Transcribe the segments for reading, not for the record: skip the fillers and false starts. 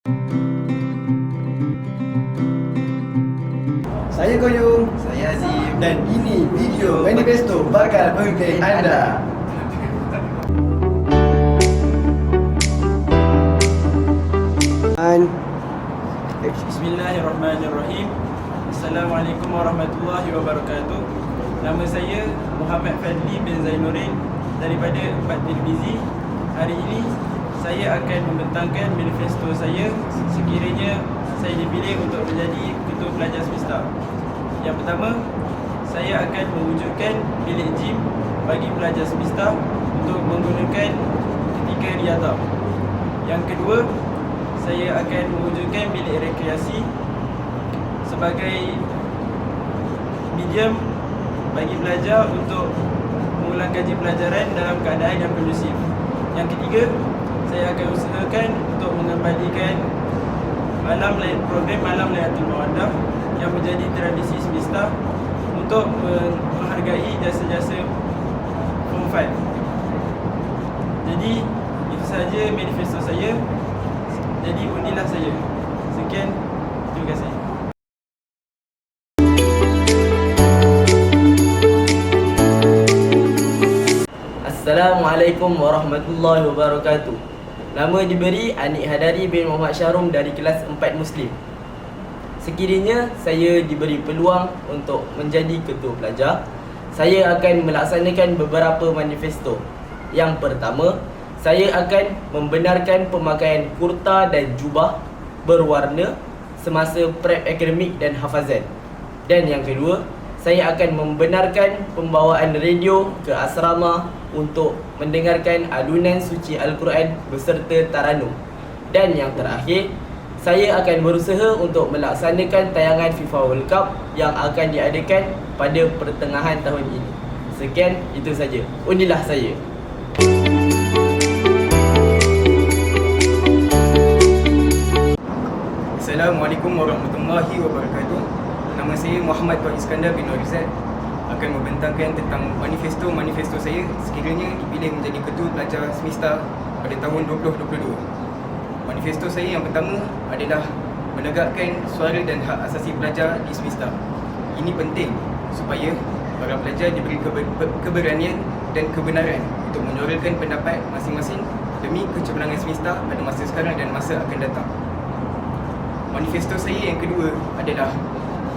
Saya Koyung. Saya Azim. Dan ini video manifesto bakal menghimpit anda. Bismillahirrahmanirrahim. Assalamualaikum warahmatullahi wabarakatuh. Nama saya Muhammad Fadli bin Zainuddin daripada Empat Televizi. Hari ini saya akan membentangkan manifesto saya sekiranya saya dipilih untuk menjadi Ketua Pelajar Semesta. Yang pertama, saya akan mewujudkan bilik gym bagi pelajar semesta untuk menggunakan ketika riyadhah. Yang kedua, saya akan mewujudkan bilik rekreasi sebagai medium bagi pelajar untuk mengulang kaji pelajaran dalam keadaan yang kondusif. Yang ketiga, saya akan usahakan untuk mengembalikan program Malam Laylatul Mawaddah yang menjadi tradisi semesta untuk menghargai jasa-jasa Form 5. Jadi, itu sahaja manifesto saya. Jadi undilah saya. Sekian, terima kasih. Assalamualaikum warahmatullahi wabarakatuh. Nama diberi Anik Hadari bin Muhammad Syarum dari kelas 4 Muslim. Sekiranya saya diberi peluang untuk menjadi ketua pelajar, saya akan melaksanakan beberapa manifesto. Yang pertama, saya akan membenarkan pemakaian kurta dan jubah berwarna semasa prep akademik dan hafazan. Dan yang kedua, saya akan membenarkan pembawaan radio ke asrama untuk mendengarkan alunan suci Al-Quran beserta taranum. Dan yang terakhir, saya akan berusaha untuk melaksanakan tayangan FIFA World Cup yang akan diadakan pada pertengahan tahun ini. Sekian, itu saja. Undilah saya. Assalamualaikum warahmatullahi wabarakatuh. Nama saya Muhammad Tuan Iskandar bin Norizat, akan membentangkan tentang manifesto saya sekiranya dipilih menjadi Ketua Pelajar Semesta pada tahun 2022. Manifesto saya yang pertama adalah menegakkan suara dan hak asasi pelajar di semesta. Ini penting supaya para pelajar diberi keberanian dan kebenaran untuk menyuarakan pendapat masing-masing demi kecemerlangan semesta pada masa sekarang dan masa akan datang. Manifesto saya yang kedua adalah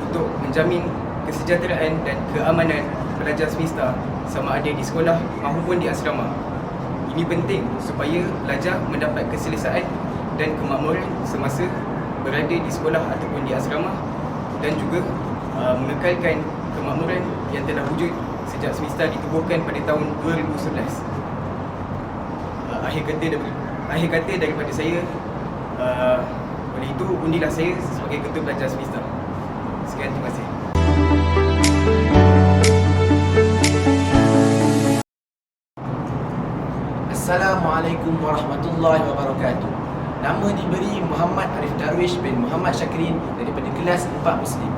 untuk menjamin kesejahteraan dan keamanan pelajar semesta sama ada di sekolah maupun di asrama. Ini penting supaya pelajar mendapat keselesaan dan kemakmuran semasa berada di sekolah ataupun di asrama, dan juga mengekalkan kemakmuran yang telah wujud sejak semesta ditubuhkan pada tahun 2011. Akhir kata daripada saya, oleh itu undilah saya sebagai Ketua Pelajar Semesta. Sekian, terima kasih. Assalamualaikum warahmatullahi wabarakatuh. Nama diberi Muhammad Arif Darwish bin Muhammad Syakirin daripada kelas 4 Muslim.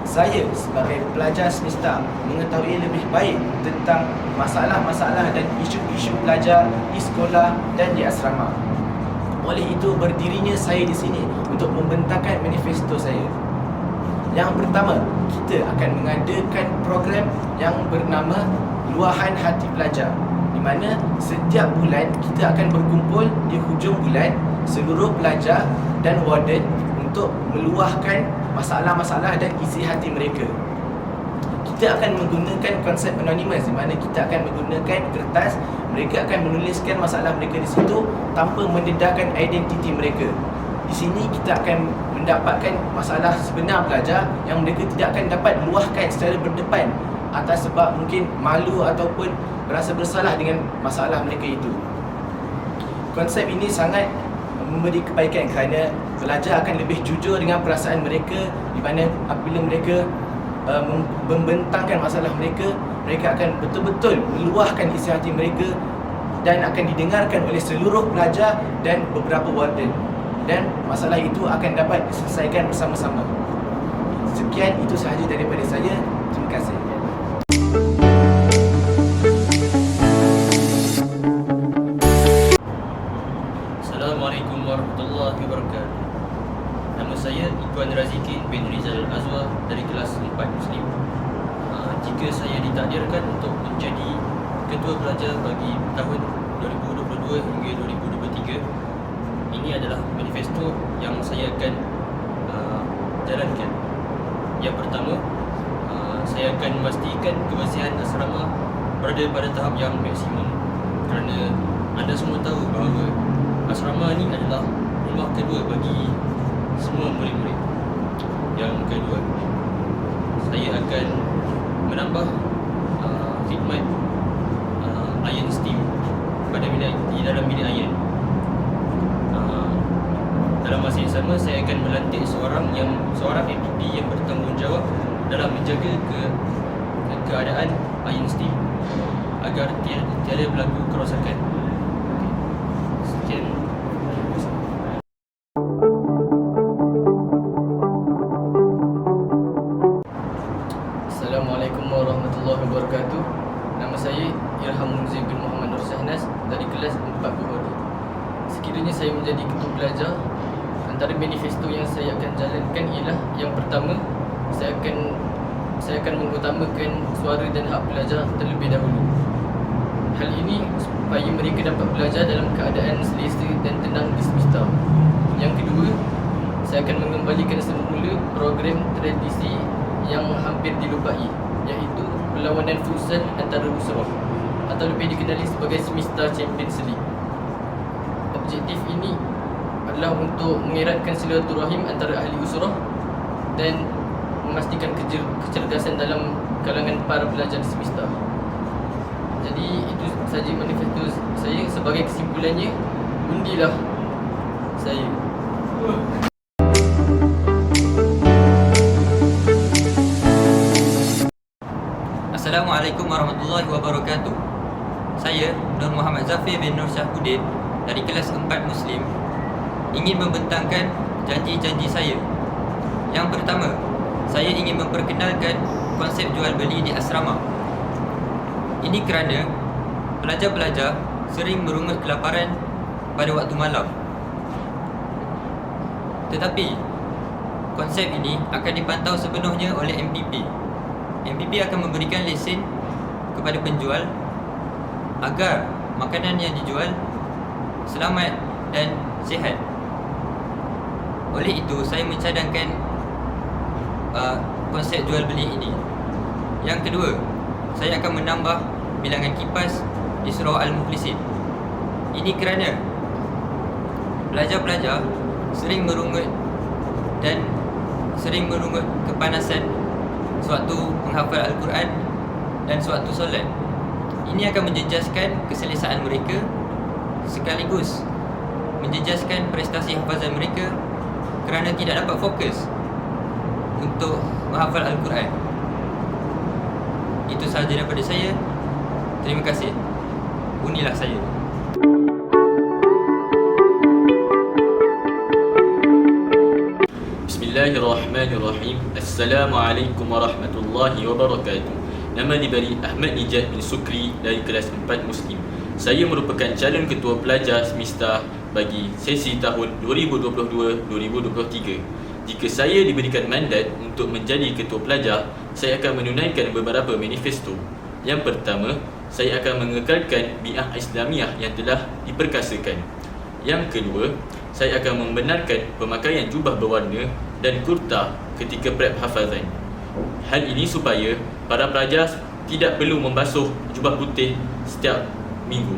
Saya sebagai pelajar semesta mengetahui lebih baik tentang masalah-masalah dan isu-isu pelajar di sekolah dan di asrama. Oleh itu, berdirinya saya di sini untuk membentangkan manifesto saya. Yang pertama, kita akan mengadakan program yang bernama Luahan Hati Pelajar, di mana setiap bulan kita akan berkumpul di hujung bulan seluruh pelajar dan warden untuk meluahkan masalah-masalah dan isi hati mereka. Kita akan menggunakan konsep anonymous, di mana kita akan menggunakan kertas. Mereka akan menuliskan masalah mereka di situ tanpa mendedahkan identiti mereka. Di sini kita akan mendapatkan masalah sebenar pelajar yang mereka tidak akan dapat luahkan secara berdepan atas sebab mungkin malu ataupun berasa bersalah dengan masalah mereka itu. Konsep ini sangat memberi kebaikan kerana pelajar akan lebih jujur dengan perasaan mereka, di mana apabila mereka membentangkan masalah mereka, mereka akan betul-betul meluahkan isi hati mereka dan akan didengarkan oleh seluruh pelajar dan beberapa warden, dan masalah itu akan dapat diselesaikan bersama-sama. Sekian, itu sahaja daripada saya. Terima kasih. Assalamualaikum warahmatullahi wabarakatuh. Nama saya Ikuan Razikin bin Rizal Azwar dari kelas 4 Muslim. Jika saya ditakdirkan untuk menjadi ketua pelajar bagi tahun 2022 hingga 2023, ini adalah manifesto yang saya akan jalankan. Yang pertama, saya akan memastikan kebersihan asrama berada pada tahap yang maksimum, kerana anda semua tahu bahawa asrama ini adalah rumah kedua bagi semua murid-murid. Yang kedua, saya akan menambah khidmat iron steam di dalam bilik iron. Dalam masa yang sama, saya akan melantik seorang MPP yang bertanggungjawab dalam menjaga keadaan iron steam agar tiada berlaku kerosakan. Sekian. Assalamualaikum warahmatullahi wabarakatuh. Nama saya Irham Munzir bin Muhammad Nur Syahnas dari kelas 4 Bukhari. Sekiranya saya menjadi ketua pelajar, antara manifesto yang saya akan jalankan ialah yang pertama, saya akan mengutamakan suara dan hak pelajar terlebih dahulu. Hal ini supaya mereka dapat belajar dalam keadaan selesa dan tenang di semester. Yang kedua, saya akan mengembalikan semula program tradisi yang hampir dilupai, iaitu perlawanan futsal antara usrah atau lebih dikenali sebagai Semesta Champions League. Objektif ini adalah untuk mengeratkan silaturahim antara ahli usrah dan memastikan kecerdasan dalam kalangan para pelajar semesta. Jadi itu saja manifesto saya. Sebagai kesimpulannya, undilah saya. Assalamualaikum warahmatullahi wabarakatuh. Saya Nur Muhammad Zafir bin Nur Syahbudin dari kelas 4 Muslim ingin membentangkan janji-janji saya. Yang pertama, saya ingin memperkenalkan konsep jual beli di asrama. Ini kerana pelajar-pelajar sering merungut kelaparan pada waktu malam. Tetapi konsep ini akan dipantau sepenuhnya oleh MPP. MPP akan memberikan lesen kepada penjual agar makanan yang dijual selamat dan sihat. Oleh itu, saya mencadangkan konsep jual beli ini. Yang kedua, saya akan menambah bilangan kipas di surau Al-Muflisin. Ini kerana pelajar-pelajar sering merungut kepanasan sewaktu menghafal Al-Quran dan sewaktu solat. Ini akan menjejaskan keselesaan mereka sekaligus menjejaskan prestasi hafazan mereka kerana tidak dapat fokus untuk menghafal Al-Quran. Itu sahaja daripada saya. Terima kasih. Unilah saya. Bismillahirrahmanirrahim. Assalamualaikum warahmatullahi wabarakatuh. Nama diberi Ahmad Nijat bin Sukri dari kelas 4 Muslim. Saya merupakan calon ketua pelajar semesta bagi sesi tahun 2022-2023. Jika saya diberikan mandat untuk menjadi ketua pelajar, saya akan menunaikan beberapa manifesto. Yang pertama, saya akan mengekalkan bi'ah Islamiah yang telah diperkasakan. Yang kedua, saya akan membenarkan pemakaian jubah berwarna dan kurta ketika prep hafazan. Hal ini supaya para pelajar tidak perlu membasuh jubah putih setiap minggu.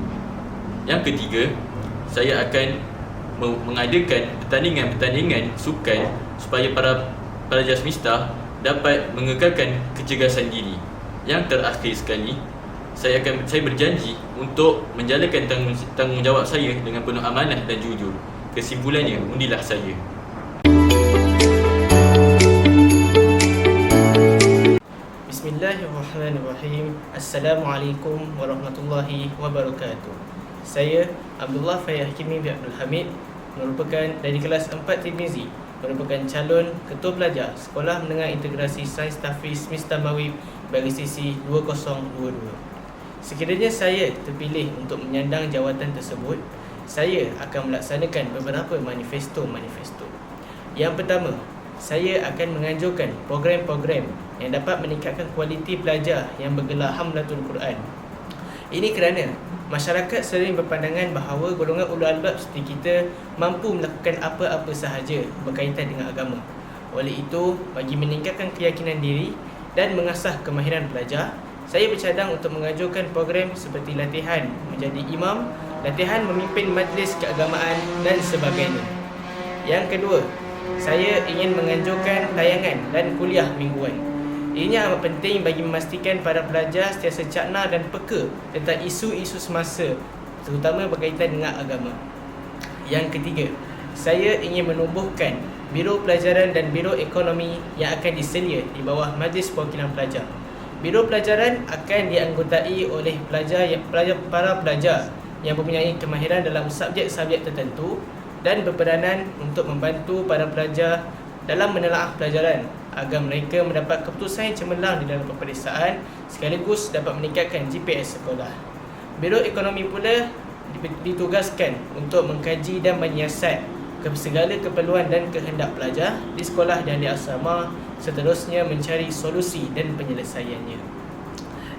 Yang ketiga, saya akan mengadakan pertandingan-pertandingan sukan supaya para pelajar semesta dapat mengekalkan kecergasan diri. Yang terakhir sekali, saya berjanji untuk menjalankan tanggungjawab saya dengan penuh amanah dan jujur. Kesimpulannya, undilah saya. Bismillahirrahmanirrahim. Assalamualaikum warahmatullahi wabarakatuh. Saya Abdullah Fayyah Hakimi bin Abdul Hamid, merupakan dari kelas 4 Tirmizi, merupakan calon ketua pelajar Sekolah Menengah Integrasi Sains Tahfiz Semesta Mawib bagi sesi 2022. Sekiranya saya terpilih untuk menyandang jawatan tersebut, saya akan melaksanakan beberapa manifesto. Yang pertama, saya akan menganjurkan program-program yang dapat meningkatkan kualiti pelajar yang bergelar Hamlatul Quran. Ini kerana masyarakat sering berpandangan bahawa golongan ulul albab seperti kita mampu melakukan apa-apa sahaja berkaitan dengan agama. Oleh itu, bagi meningkatkan keyakinan diri dan mengasah kemahiran pelajar, saya bercadang untuk mengajukan program seperti latihan menjadi imam, latihan memimpin majlis keagamaan dan sebagainya. Yang kedua, saya ingin menganjurkan tayangan dan kuliah mingguan. Ini amat penting bagi memastikan para pelajar sentiasa cakna dan peka tentang isu-isu semasa, terutama berkaitan dengan agama. Yang ketiga, saya ingin menumbuhkan Biro Pelajaran dan Biro Ekonomi yang akan diselia di bawah Majlis Perwakilan Pelajar. Biro Pelajaran akan dianggotai oleh para pelajar yang mempunyai kemahiran dalam subjek-subjek tertentu dan berperanan untuk membantu para pelajar dalam menelaah pelajaran agar mereka mendapat keputusan yang cemerlang di dalam peperiksaan sekaligus dapat meningkatkan GPS sekolah. Biro Ekonomi pula ditugaskan untuk mengkaji dan menyiasat segala keperluan dan kehendak pelajar di sekolah dan di asrama, seterusnya mencari solusi dan penyelesaiannya.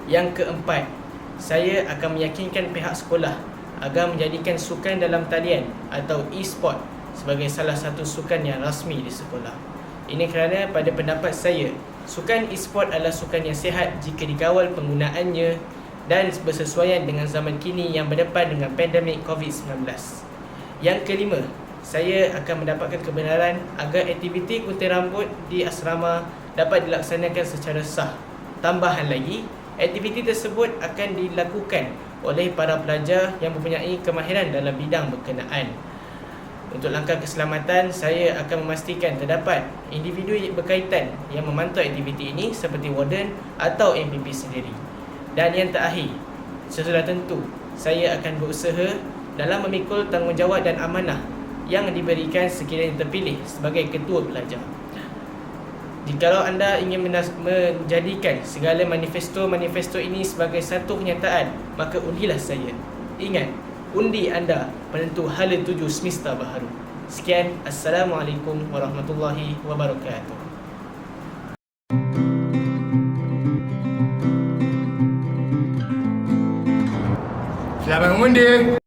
Yang keempat, saya akan meyakinkan pihak sekolah agar menjadikan sukan dalam talian atau e-sport sebagai salah satu sukan yang rasmi di sekolah. Ini kerana pada pendapat saya, sukan e-sport adalah sukan yang sihat jika dikawal penggunaannya dan bersesuaian dengan zaman kini yang berdepan dengan pandemik COVID-19. Yang kelima, saya akan mendapatkan kebenaran agar aktiviti gunting rambut di asrama dapat dilaksanakan secara sah. Tambahan lagi, aktiviti tersebut akan dilakukan oleh para pelajar yang mempunyai kemahiran dalam bidang berkenaan. Untuk langkah keselamatan, saya akan memastikan terdapat individu berkaitan yang memantau aktiviti ini seperti warden atau MPP sendiri. Dan yang terakhir, sesudah tentu, saya akan berusaha dalam memikul tanggungjawab dan amanah yang diberikan sekiranya terpilih sebagai ketua pelajar. Jikalau anda ingin menjadikan segala manifesto ini sebagai satu kenyataan, maka undilah saya. Ingat, undi anda penentu hala tuju semesta baharu. Sekian, Assalamualaikum warahmatullahi wabarakatuh. Selamat mengundi.